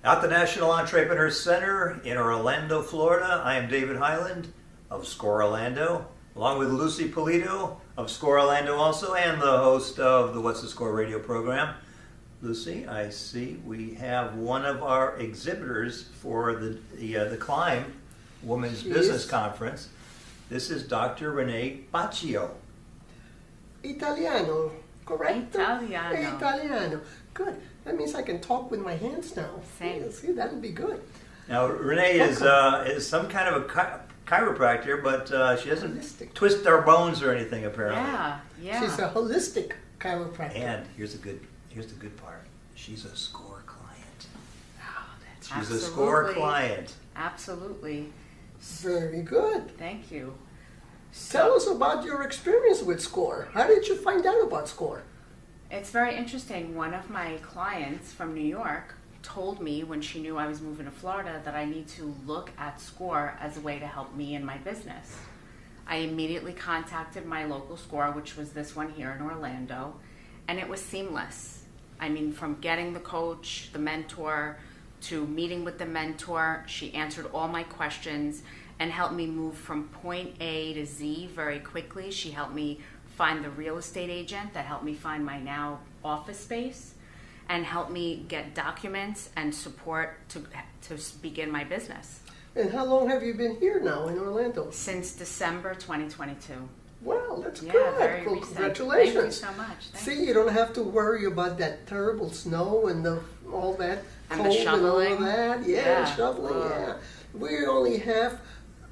At the National Entrepreneur Center in Orlando, Florida, I am David Highland of SCORE Orlando, along with Lucy Polito of SCORE Orlando also, and the host of the What's the Score radio program. Lucy, I see we have one of our exhibitors for the Climb Women's Business Conference. This is Dr. Renee Baccio. Italiano, correct? Italiano. Good. That means I can talk with my hands now. Same. Yeah, see, that'll be good. Now, Renee is some kind of a chiropractor, but she doesn't Holistic. twist our bones or anything, apparently. Yeah. She's a holistic chiropractor. And here's the good part. She's a SCORE client. Oh, that's She's absolutely. a SCORE client. Absolutely. Very good. Thank you. Tell us about your experience with SCORE. How did you find out about SCORE? It's very interesting. One of my clients from New York told me when she knew I was moving to Florida that I need to look at SCORE as a way to help me in my business. I immediately contacted my local SCORE, which was this one here in Orlando, and it was seamless. I mean, from getting the coach, the mentor, to meeting with the mentor, she answered all my questions and helped me move from point A to Z very quickly. She helped me find the real estate agent that helped me find my now office space and helped me get documents and support to begin my business. And how long have you been here now in Orlando? Since December 2022. Well, that's Yeah, good. very Well, recent. congratulations. Thank you so much. Thank See, you don't have to worry about that terrible snow and all that And the cold and all shoveling. of that. Yeah, Yeah. shoveling, Oh. yeah. We only have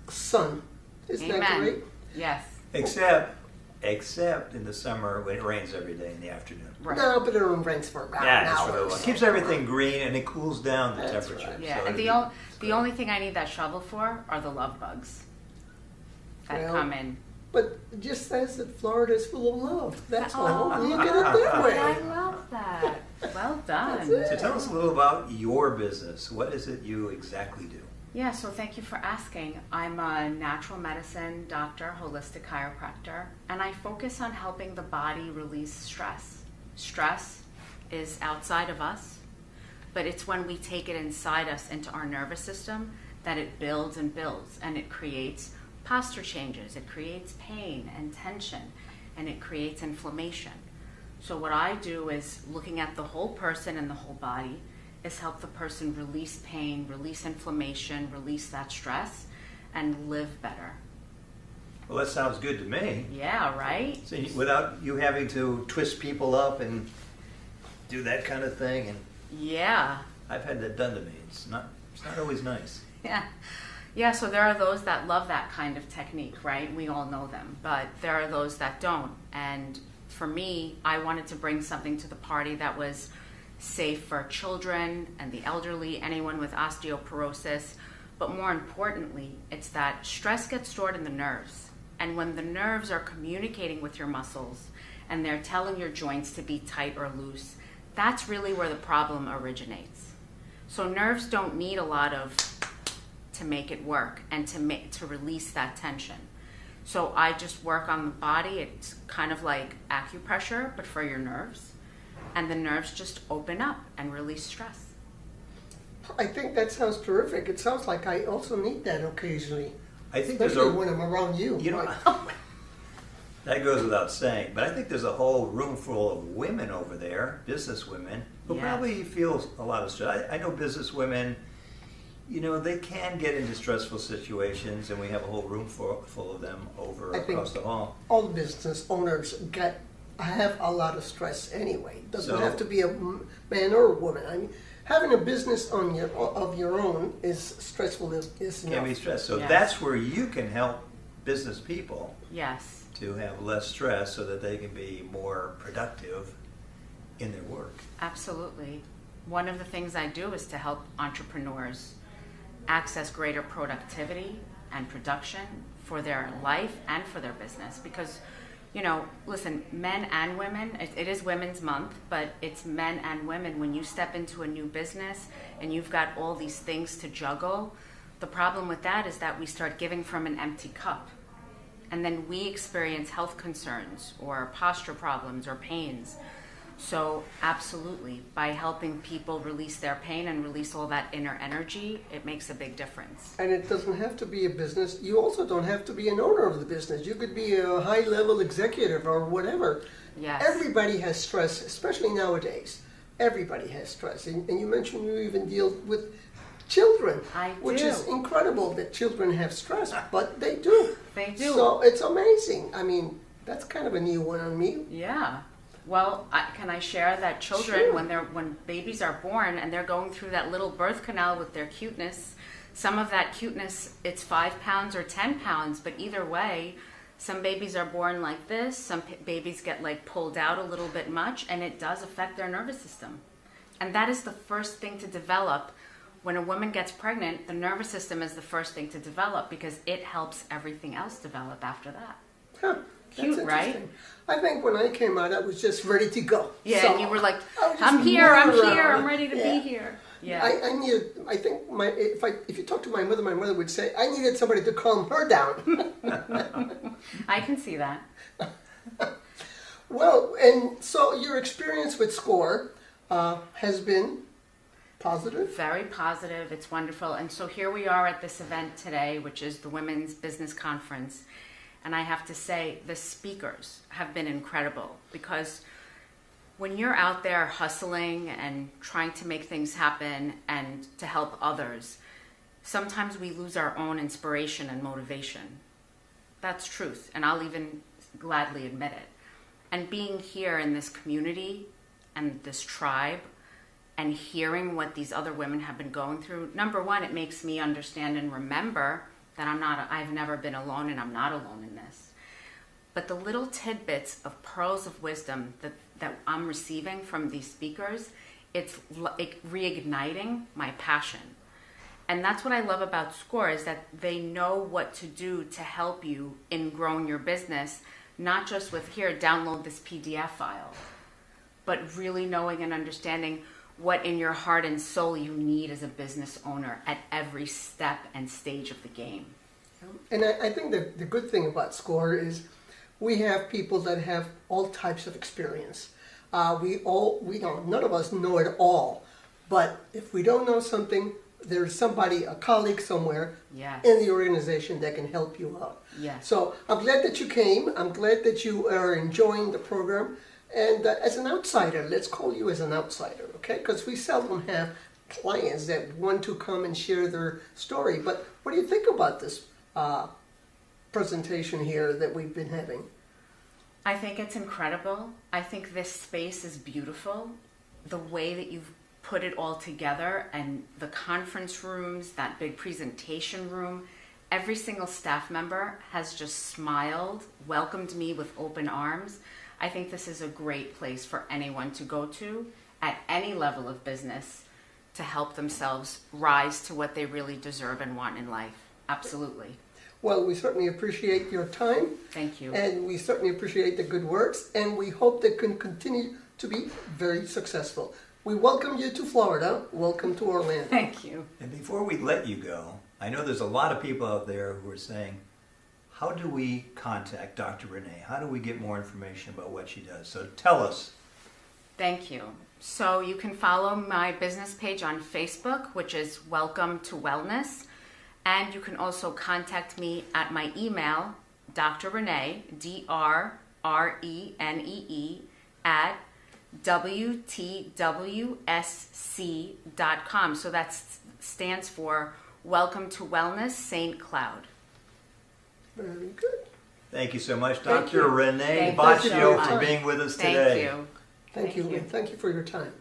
sun. Isn't that Amen. great? Yes. Except in the summer when it rains every day in the afternoon. Right. No, but it only rains for about an That's hour. really or what so. keeps everything green and it cools down the That's temperature. right. Yeah, So and the only thing I need that shovel for are the love bugs that Well, come in. But it just says that Florida is full of love. That's all. Oh, You get it that I way. love that. Well done. That's it. So tell us a little about your business. What is it you exactly do? Yeah, so thank you for asking. I'm a natural medicine doctor, holistic chiropractor, and I focus on helping the body release stress. Stress is outside of us, but it's when we take it inside us into our nervous system that it builds and builds, and it creates posture changes, it creates pain and tension, and it creates inflammation. So what I do is looking at the whole person and the whole body is help the person release pain, release inflammation, release that stress, and live better. Well, that sounds good to me. Yeah, right? So without you having to twist people up and do that kind of thing, and Yeah. I've had that done to me. It's not always nice. Yeah. Yeah, so there are those that love that kind of technique, right? We all know them, but there are those that don't. And for me, I wanted to bring something to the party that was safe for children and the elderly, anyone with osteoporosis. But more importantly, it's that stress gets stored in the nerves. And when the nerves are communicating with your muscles and they're telling your joints to be tight or loose, that's really where the problem originates. So nerves don't need a lot to make it work and to release that tension. So I just work on the body. It's kind of like acupressure, but for your nerves. And the nerves just open up and release stress. I think that sounds terrific. It sounds like I also need that occasionally. I think Especially when I'm around you. You know, that goes without saying, but I think there's a whole room full of women over there, business women, who Yes. probably feel a lot of stress. I know business women, you know, they can get into stressful situations, and we have a whole room full of them over I think across the hall. all business owners have a lot of stress anyway. Doesn't So- have to be a man or a woman. I mean, having a business of your own is stressful. Is Can enough. be stressed. So Yes. that's where you can help business people Yes. to have less stress so that they can be more productive in their work. Absolutely. One of the things I do is to help entrepreneurs access greater productivity and production for their life and for their business. Because, you know, listen, men and women, it is Women's Month, but it's men and women. When you step into a new business and you've got all these things to juggle, the problem with that is that we start giving from an empty cup. And then we experience health concerns or posture problems or pains. So absolutely, by helping people release their pain and release all that inner energy, it makes a big difference. And it doesn't have to be a business. You also don't have to be an owner of the business. You could be a high-level executive or whatever. Yes. Everybody has stress, especially nowadays. Everybody has stress. And you mentioned you even deal with children, I which do. is incredible that children have stress, but they do. They do. So it's amazing. I mean, that's kind of a new one on me. Yeah. Well, can I share that children, Sure. when babies are born and they're going through that little birth canal with their cuteness, some of that cuteness, it's 5 pounds or 10 pounds, but either way, some babies are born like this, some babies get like pulled out a little bit much, and it does affect their nervous system. And that is the first thing to develop. When a woman gets pregnant, the nervous system is the first thing to develop because it helps everything else develop after that. Huh. Cute, That's right? interesting. I think when I came out, I was just ready to go. Yeah, So and you were like, I was just I'm here, moving around. I'm ready to Yeah. be here. Yeah. I needed. I think if you talk to my mother would say I needed somebody to calm her down. I can see that. Well, and so your experience with SCORE has been positive. Very positive. It's wonderful. And so here we are at this event today, which is the Women's Business Conference. And I have to say, the speakers have been incredible because when you're out there hustling and trying to make things happen and to help others, sometimes we lose our own inspiration and motivation. That's truth. And I'll even gladly admit it. And being here in this community and this tribe and hearing what these other women have been going through, number one, it makes me understand and remember that I've never been alone and I'm not alone in this. But the little tidbits of pearls of wisdom that I'm receiving from these speakers, it's like reigniting my passion. And that's what I love about SCORE is that they know what to do to help you in growing your business, not just with here, download this PDF file, but really knowing and understanding what in your heart and soul you need as a business owner at every step and stage of the game. And I think the good thing about SCORE is we have people that have all types of experience. We don't, none of us know it all, but if we don't know something, there's somebody, a colleague somewhere Yes. in the organization that can help you out. Yes. So I'm glad that you came. I'm glad that you are enjoying the program. And as an outsider, let's call you as an outsider, okay? Because we seldom have clients that want to come and share their story. But what do you think about this presentation here that we've been having? I think it's incredible. I think this space is beautiful. The way that you've put it all together and the conference rooms, that big presentation room, every single staff member has just smiled, welcomed me with open arms. I think this is a great place for anyone to go to at any level of business to help themselves rise to what they really deserve and want in life. Absolutely. Well, we certainly appreciate your time. Thank you. And we certainly appreciate the good works. And we hope that can continue to be very successful. We welcome you to Florida. Welcome to Orlando. Thank you. And before we let you go, I know there's a lot of people out there who are saying, how do we contact Dr. Renee? How do we get more information about what she does? So tell us. Thank you. So you can follow my business page on Facebook, which is Welcome to Wellness. And you can also contact me at my email, Dr. Renee, DRRENEE, at WTWSC.com. So that stands for Welcome to Wellness St. Cloud. Very good. Thank you so much, Thank Dr. you. Renee Thank you so Baccio, much. for being with us Thank today. you. Thank you. And thank you for your time.